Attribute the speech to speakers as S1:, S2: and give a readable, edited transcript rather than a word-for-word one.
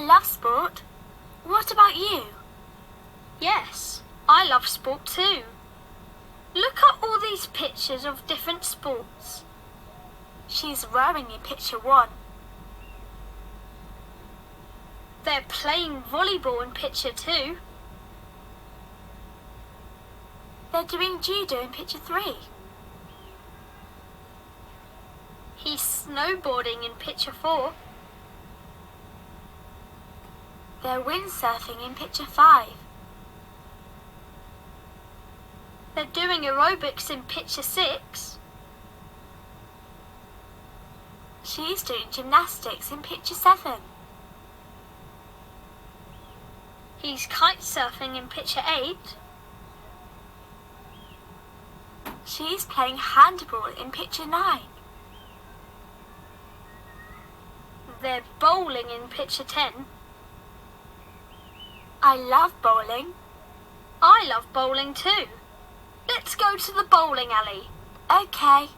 S1: I love sport. What about you?
S2: Yes, I love sport too. Look at all these pictures of different sports.
S1: She's rowing in picture 1.
S2: They're playing volleyball in picture 2.
S1: They're doing judo in picture 3.
S2: He's snowboarding in picture 4.
S1: They're windsurfing in picture 5.
S2: They're doing aerobics in picture 6.
S1: She's doing gymnastics in picture 7.
S2: He's kite surfing in picture 8.
S1: She's playing handball in picture 9.
S2: They're bowling in picture 10.
S1: I love bowling.
S2: I love bowling too. Let's go to the bowling alley.
S1: Okay.